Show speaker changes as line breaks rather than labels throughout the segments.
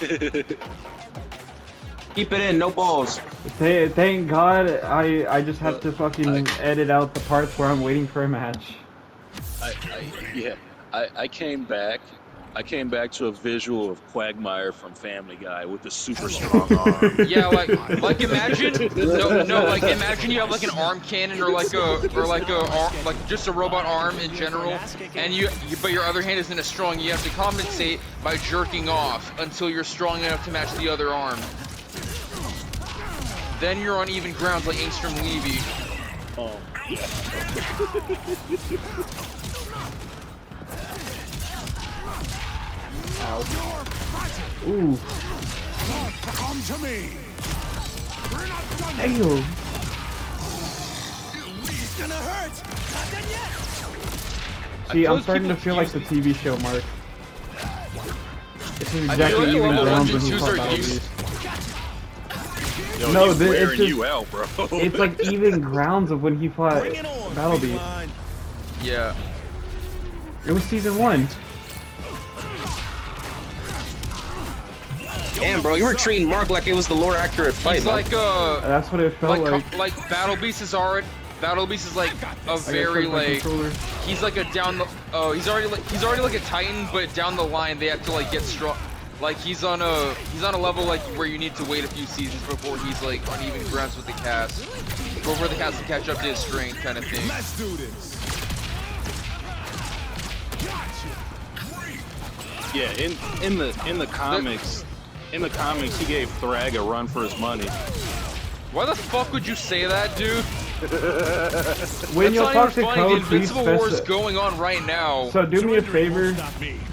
Keep it in, no balls.
Thank God I just have to fucking edit out the parts where I'm waiting for a match.
I came back. I came back to a visual of Quagmire from Family Guy with the super strong arm.
Yeah, like imagine like imagine you have like an arm cannon or like just a robot arm in general, and but your other hand isn't as strong. You have to compensate by jerking off until you're strong enough to match the other arm. Then you're on even grounds like Angstrom Levy.
Oh.
Ooh.
Come to me. We're not done.
Damn.
It's gonna hurt. Not done yet.
See, I'm starting to feel like the TV show, Mark. This is exactly even grounds when he fought Battle Beast.
Yo,
No,
it's
it's just,
you out, bro.
It's like even grounds of when he fought Battle Beast.
Yeah.
It was season 1.
Damn, bro, you were treating Mark like it was the lore accurate fight.
He's like
That's what it felt like.
Like Battle Beast is like a very like he's like a down the he's already like a Titan, but down the line they have to like get strong. Like he's on a level like where you need to wait a few seasons before he's like on even grounds with the cast, before the cast can catch up to his strength, kind of thing.
Let's do this.
Yeah, in the comics. In the comics, he gave Thrag a run for his money.
Why the fuck would you say that, dude?
When you'll talk to
The
code, please
Invincible War is going on right now.
So do me a favor,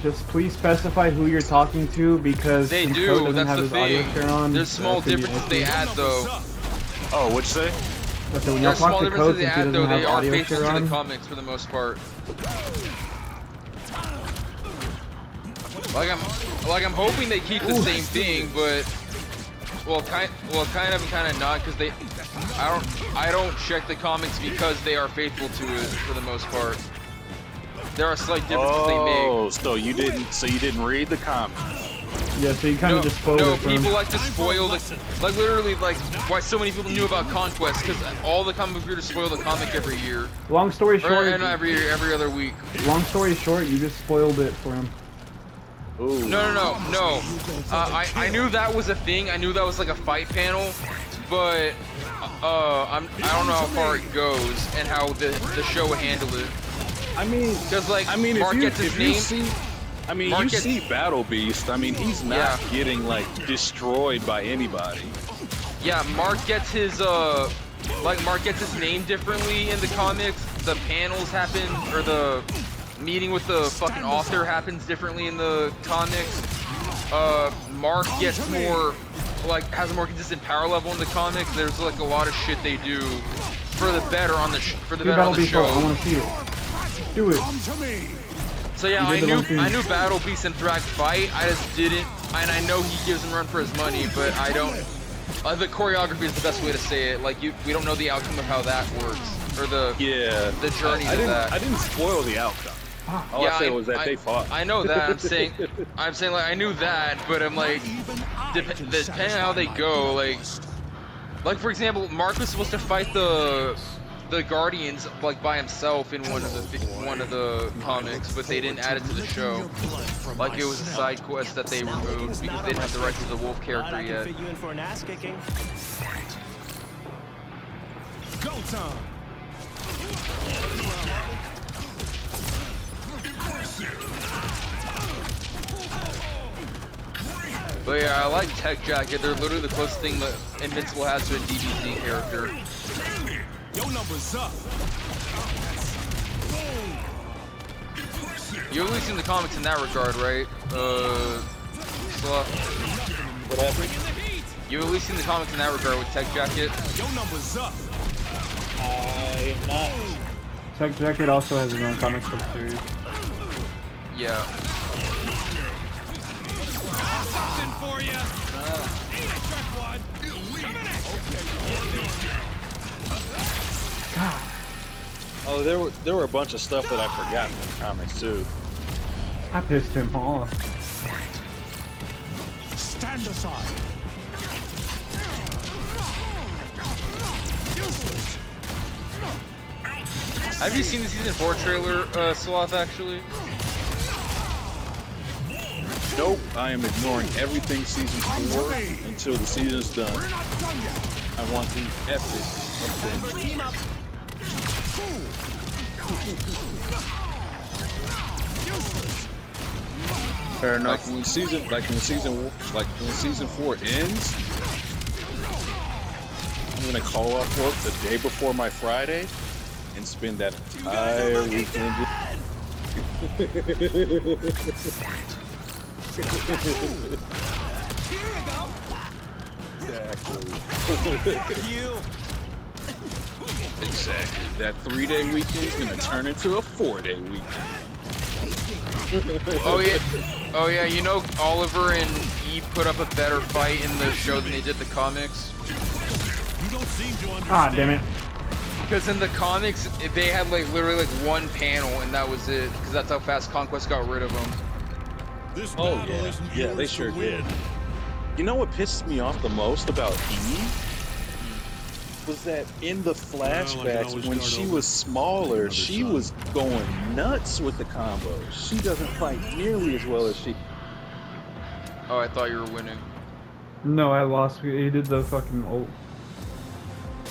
just please specify who you're talking to, because
They
since
do,
Code doesn't
that's
have
the
his audio
thing.
share on,
There's small differences they add though.
Oh, what'd you say?
So when y'all
There's
talk
small
to
differences
Code,
they
since he
add
doesn't
though,
have
they are
audio
faithful
share
to the
on.
comics for the most part. Like I'm hoping they keep the same thing, but kind of and kind of not, because I don't check the comics because they are faithful to it for the most part. There are slight differences they make.
Oh, so you didn't read the comics?
Yeah, so you kind of just spoiled it for
people
him.
like to spoil the, like literally like why so many people knew about Conquest, because all the comic creators spoil the comic every year.
Long story
Or
short,
not every year, every other week.
long story short, you just spoiled it for him.
Ooh.
No. I knew that was a thing. I knew that was like a fight panel, but I don't know how far it goes and how the show would handle it.
I mean,
Because like
if
Mark
you,
gets his
if
name.
you see, I mean,
Mark
you
gets-
see Battle Beast. I mean, he's not getting like destroyed by anybody.
Yeah, Mark gets his name differently in the comics. The panels happen, or the meeting with the fucking author happens differently in the comics. Mark gets more, like, has a more consistent power level in the comics. There's like a lot of shit they do for the better on the
Do Battle Beast, I
show.
want to see it. Do it.
Come to me.
So yeah,
You did the wrong thing.
I knew Battle Beast and Thrag fight. I just didn't, and I know he gives him run for his money, but I don't. The choreography is the best way to say it. Like we don't know the outcome of how that works, or the journey
I
to that.
I didn't spoil the outcome. All
Yeah,
I said was that they fought.
I know that. I'm saying like I knew that, but I'm like, depending on how they go, like for example, Mark was supposed to fight the Guardians like by himself in one of the comics, but they didn't add it to the show. Like it was a side quest that they removed because they didn't have the rights to the Wolf character yet.
You in for an ass kicking.
Go time.
But yeah, I like Tech Jacket. They're literally the closest thing that Invincible has to a DBZ character.
Your number's up.
You've at least seen the comics in that regard, right?
What happened?
You've at least seen the comics in that regard with Tech Jacket.
Your number's up.
I am not.
Tech Jacket also has his own comic book series.
Yeah.
Something for you.
Oh, there were a bunch of stuff that I forgot in the comics too.
I pissed him off.
Stand aside. Useless.
Have you seen the season 4 trailer, Sloth, actually?
Nope, I am ignoring everything season 4 until the season's done.
We're not done yet.
I want the epic of
Team up.
Useless.
Fair enough. When season 4 ends, I'm gonna call off work the day before my Friday and spend that entire weekend. Exactly. That 3-day weekend is gonna turn into a 4-day weekend.
Oh yeah, oh yeah. You know, Oliver and Eve put up a better fight in the show than they did the comics.
You don't seem to understand.
Ah, damn it.
Because in the comics, they had like literally like one panel and that was it. Because that's how fast Conquest got rid of them.
This
Oh
battle
yeah,
isn't
yeah, they
yours to
sure
win.
did. You know what pisses me off the most about Eve? Was that in the flashbacks
always
when
start
she
over.
was smaller,
Another
she
side.
was going nuts with the combos. She doesn't fight nearly as well as she.
Oh, I thought you were winning.
No, I lost. He did the fucking ult.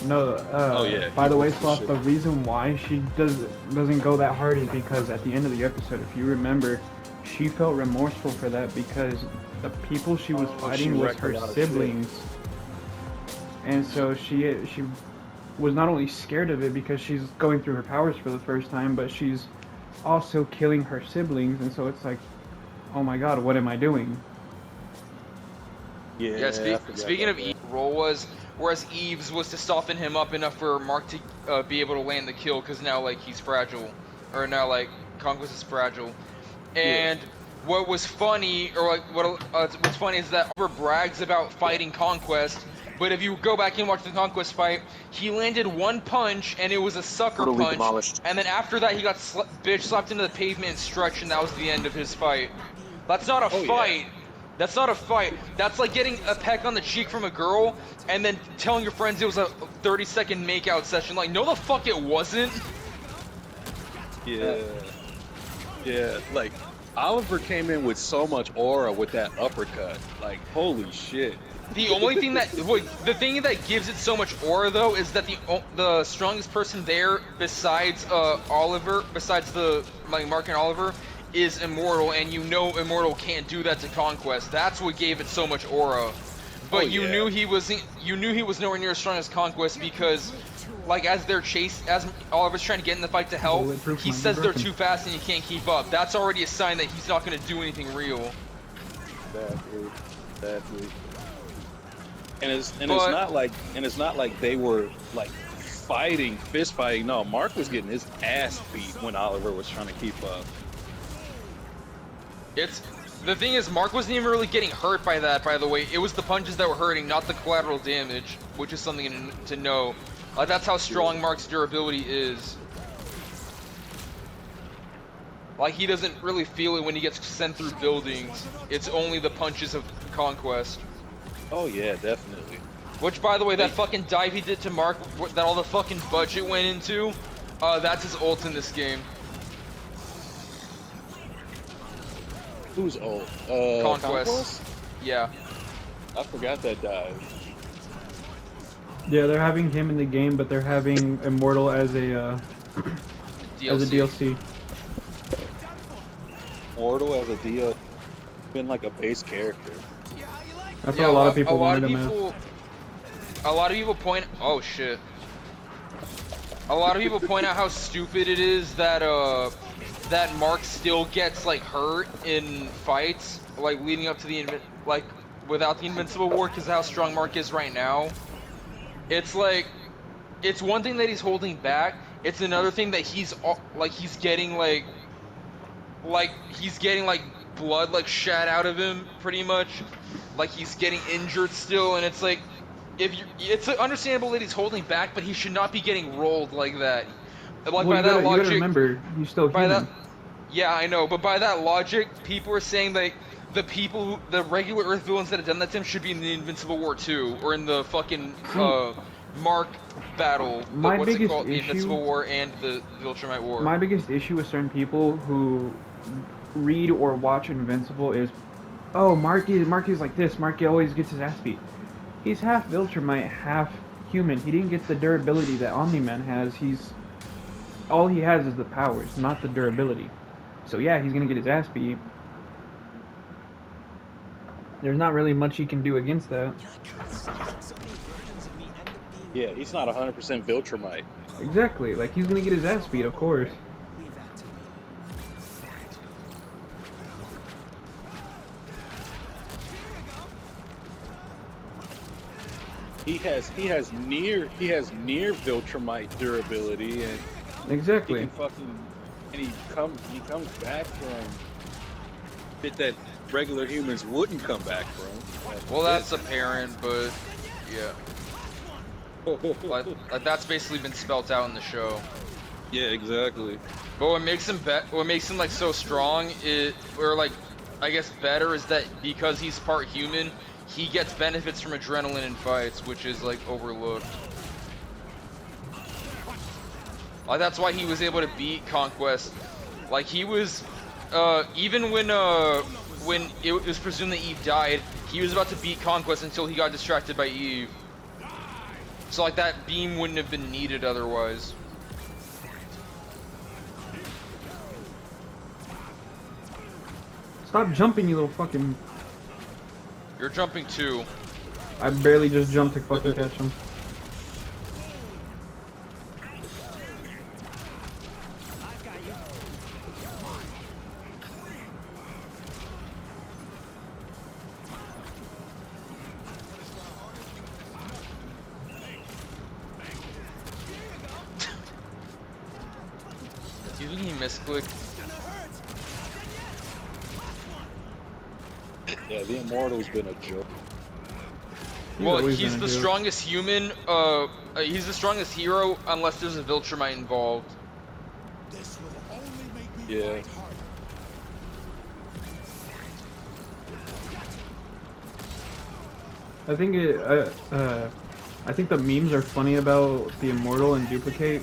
No,
Oh, yeah,
by
he
the way,
ulted
Sloth,
shit.
the reason why she doesn't go that hard is because at the end of the episode, if you remember, she felt remorseful for that because the people she was fighting was
wrecked a
her
lot of shit.
siblings. And so she was not only scared of it because she's going through her powers for the first time, but she's also killing her siblings, and so it's like, oh my god, what am I doing?
Yeah.
Yeah,
I forgot
speaking of
about
Eve's role was, whereas Eve's was to soften him up enough for Mark to be able to land the kill, because now like he's fragile, or now like Conquest is fragile. And what was funny, or like what's funny is that Oliver brags about fighting Conquest, but if you go back and watch the Conquest fight, he landed one punch and it was a sucker
Totally
punch,
demolished.
and then after that he got bitch slapped into the pavement and stretched, and that was the end of his fight. That's not a
Oh, yeah.
fight. That's not a fight. That's like getting a peck on the cheek from a girl and then telling your friends it was a 30-second makeout session. Like, no the fuck it wasn't.
Yeah. Yeah, like Oliver came in with so much aura with that uppercut. Like, holy shit.
The only thing that, the thing that gives it so much aura though is that the strongest person there besides Oliver, besides the like Mark and Oliver, is Immortal, and you know Immortal can't do that to Conquest. That's what gave it so much aura. But
Oh,
you
yeah.
knew he was nowhere near as strong as Conquest because, like, as Oliver's trying to get in the fight to help,
Bulletproof
he
might be
says they're
broken.
too fast and he can't keep up. That's already a sign that he's not going to do anything real.
Exactly. And it's
But-
not like they were like fighting, fist fighting. No, Mark was getting his ass beat when Oliver was trying to keep up.
The thing is, Mark wasn't even really getting hurt by that, by the way. It was the punches that were hurting, not the collateral damage, which is something to know. That's how strong Mark's durability is. Like, he doesn't really feel it when he gets sent through buildings. It's only the punches of Conquest.
Oh yeah, definitely.
Which, by the way, that fucking dive he did to Mark, that all the fucking budget went into, that's his ult in this game.
Who's old?
Conquest. Yeah.
I forgot that dive.
Yeah, they're having him in the game, but they're having Immortal as a DLC.
Mortal as a deal, been like a base character.
That's what a lot of people
a lot
wanted
of
him as.
people, a lot of people point. Oh shit. A lot of people point out how stupid it is that that Mark still gets like hurt in fights, like leading up to the without the Invincible War, because how strong Mark is right now. It's like, it's one thing that he's holding back. It's another thing that he's getting blood like shat out of him pretty much. Like he's getting injured still, and it's like, it's understandable that he's holding back, but he should not be getting rolled like that. Like
Well,
by
you
that
gotta
logic,
remember, he's still
by
human.
that, yeah, I know, but by that logic, people are saying like the regular Earth villains that have done that to him should be in the Invincible War 2 or in the fucking Mark battle.
My
What's it
biggest
called? The
issue-
Invincible War and the Viltrumite War.
My biggest issue with certain people who read or watch Invincible is, oh, Marky like this. Marky always gets his ass beat. He's half Viltrumite, half human. He didn't get the durability that Omni-Man has. All he has is the powers, not the durability. So yeah, he's gonna get his ass beat. There's not really much he can do against that.
Yeah, he's not 100% Viltrumite.
Exactly. Like, he's gonna get his ass beat, of course.
He has near Viltrumite durability, and
Exactly.
he can fucking he comes back from shit that regular humans wouldn't come back from.
Well, that's apparent, but yeah. Like that's basically been spelt out in the show.
Yeah, exactly.
But what makes him like so strong or like I guess better is that because he's part human, he gets benefits from adrenaline in fights, which is like overlooked. Like that's why he was able to beat Conquest. Like he was even when it was presumed that Eve died, he was about to beat Conquest until he got distracted by Eve. So like that beam wouldn't have been needed otherwise.
Stop jumping, you little fucking...
You're jumping too.
I barely just jumped to fucking catch him.
Do you think he misclicked?
Yeah, the Immortal's been a joke.
Well,
always
he's
been a
the
joke.
strongest human, he's the strongest hero unless there's a Viltrumite involved.
This will only make me
Yeah.
fight harder.
I think the memes are funny about the Immortal and Duplicate,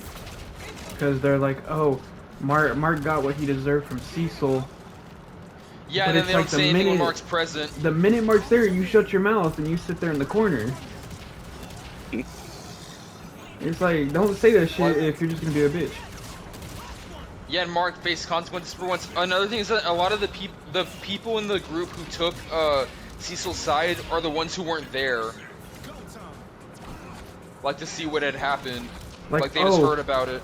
because they're like, oh, Mark got what he deserved from Cecil.
Yeah,
But
and then
it's
they
like
don't
the
say anything when
minute-
Mark's present.
The minute Mark's there, you shut your mouth and you sit there in the corner. It's like, don't say that shit
What?
if you're just gonna be a bitch.
Yeah, and Mark faced consequences for once. Another thing is that a lot of the people in the group who took Cecil's side are the ones who weren't there. Like to see what had happened. Like they just heard about it.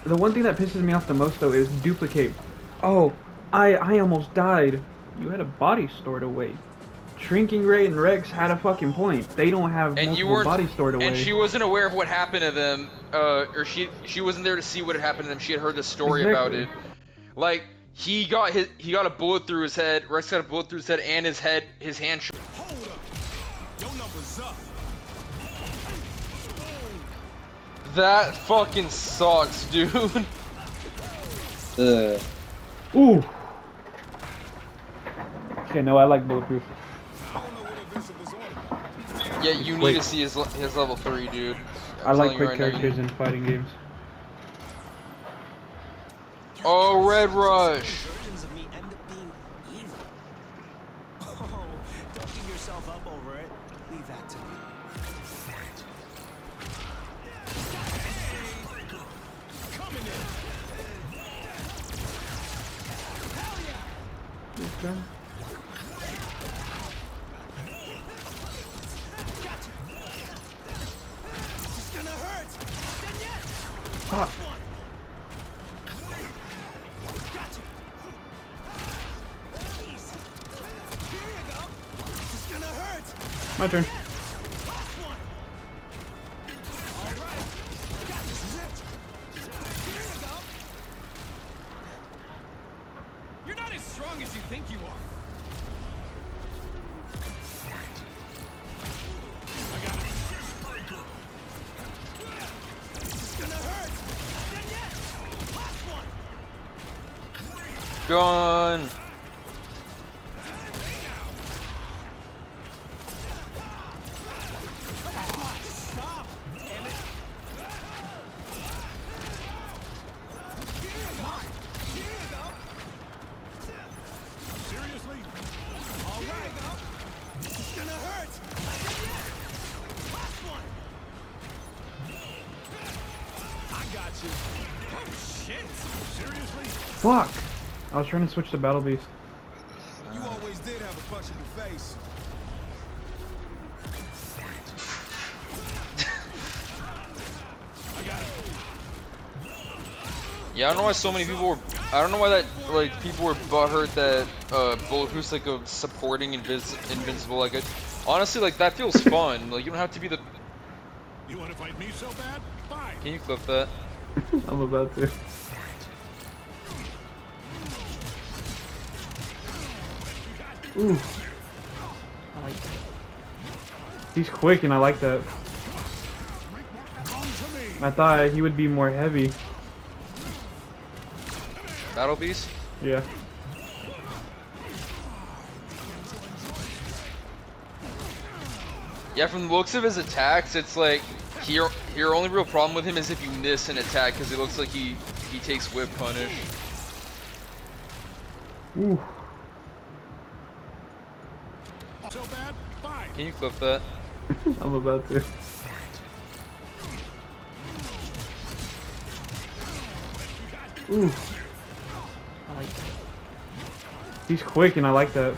The one thing that pisses me off the most though is Duplicate. Oh, I almost died. You had a body stored away. Shrinking Ray and Rex had a fucking point. They don't have
And you
multiple
weren't,
bodies stored away.
and she wasn't aware of what happened to them, or she wasn't there to see what had happened to them. She had heard the story about
Exactly.
it. Like he got a bullet through his head. Rex got a bullet through his head, and his hand.
Hold up. Your number's up.
That fucking sucks, dude.
Ooh. Okay, no, I like bulletproof.
I don't know what Invincible's on about.
Yeah, you need
Wait.
to see his level 3, dude.
I
I'm
like
telling you
quick
right now, you-
characters in fighting games.
Oh, Red Rush.
Versions of me end up being evil. Oh, don't beat yourself up over it. Leave that to me.
Okay.
It's gonna hurt.
Fuck.
It's gonna hurt.
My turn.
You're not as strong as you think you are. I got it. It's gonna hurt. Then yes. Last one.
Gone.
gonna hurt. Last one. I got you. Oh shit! Seriously?
Fuck! I was trying to switch to Battle Beast.
You always did have a punchable face.
Yeah, I don't know why so many people were. I don't know why that like people were butthurt that Bulletproof's like a supporting Invincible. Like, honestly, like that feels fun. Like you don't have to be the.
You want to fight me so bad? Fine.
Can you clip that?
I'm about to. Ooh. I like that. He's quick and I like that.
Come to me.
I thought he would be more heavy.
Battle Beast?
Yeah.
Yeah, from the looks of his attacks, it's like your only real problem with him is if you miss an attack because it looks like he takes whip punish.
Ooh.
So bad? Fine.
Can you clip that?
I'm about to. Ooh. I like that. He's quick and I like that.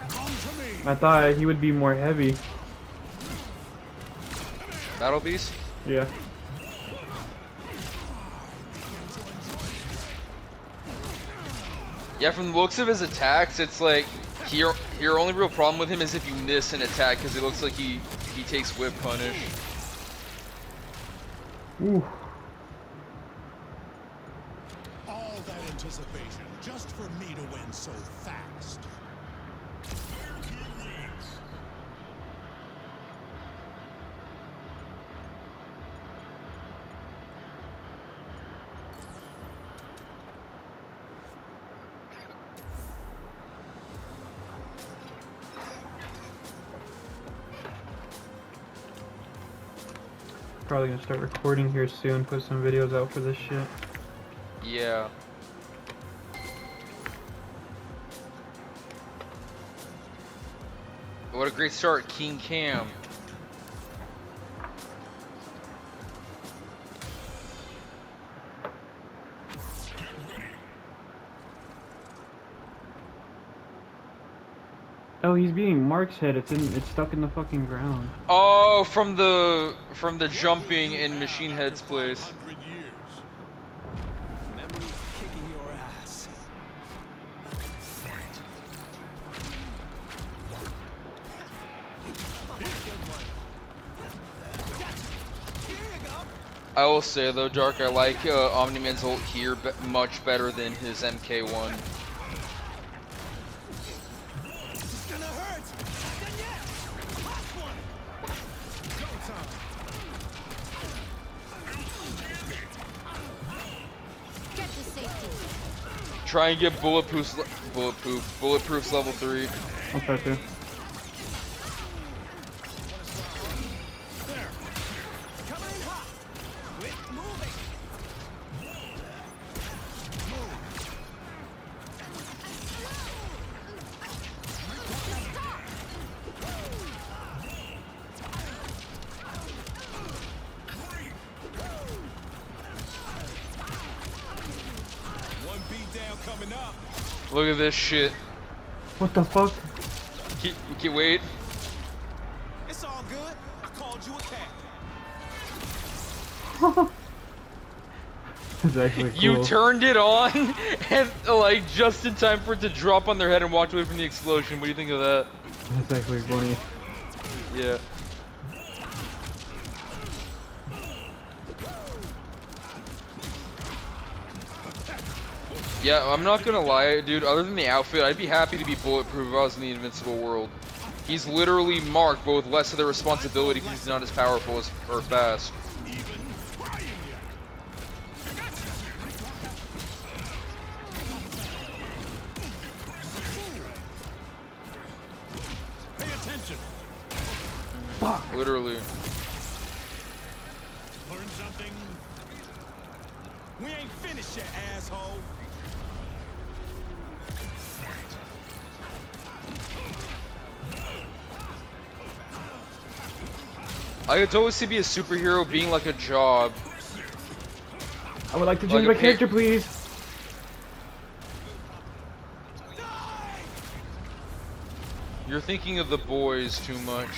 Come to me.
I thought he would be more heavy.
Battle Beast?
Yeah.
Yeah, from the looks of his attacks, it's like your only real problem with him is if you miss an attack because it looks like he takes whip punish.
Ooh.
All that anticipation just for me to win so fast.
Probably gonna start recording here soon, put some videos out for this shit.
Yeah. What a great start, King Cam.
Oh, he's beating Mark's head. It's stuck in the fucking ground.
Oh, from the jumping in Machine Head's place.
100 years.
Memories kicking your ass. Here you go.
I will say though, Dark, I like Omni-Man's ult here much better than his MK1.
It's gonna hurt. Not done yet. Last one.
Go time.
Get to safety.
Try and get bulletproof's level 3.
I'll try to.
Coming in hot. Quit moving.
One beat down coming up.
Look at this shit.
What the fuck?
Keep wait.
It's all good. I called you a cat.
That's actually cool.
You turned it on and like just in time for it to drop on their head and walked away from the explosion. What do you think of that?
That's actually funny.
Yeah. Yeah, I'm not gonna lie, dude. Other than the outfit, I'd be happy to be bulletproof if I was in the Invincible world. He's literally Mark, but with less of the responsibility because he's not as powerful as or fast.
Even trying yet. Pay attention.
Literally.
Learn something.
We ain't finished yet, asshole.
I could totally see be a superhero being like a job.
I would like to
Like
change
a
my
pig.
character, please.
You're thinking of the boys too much.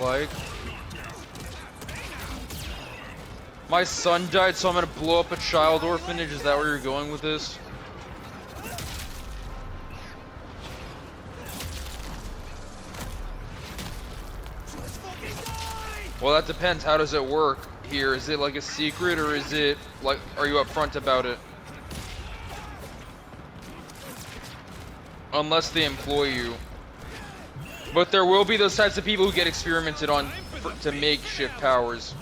Like, my son died, so I'm gonna blow up a child orphanage. Is that where you're going with this? Well, that depends. How does it work here? Is it like a secret, or is it like, are you upfront about it? Unless they employ you. But there will be those types of people who get experimented on to make shift powers.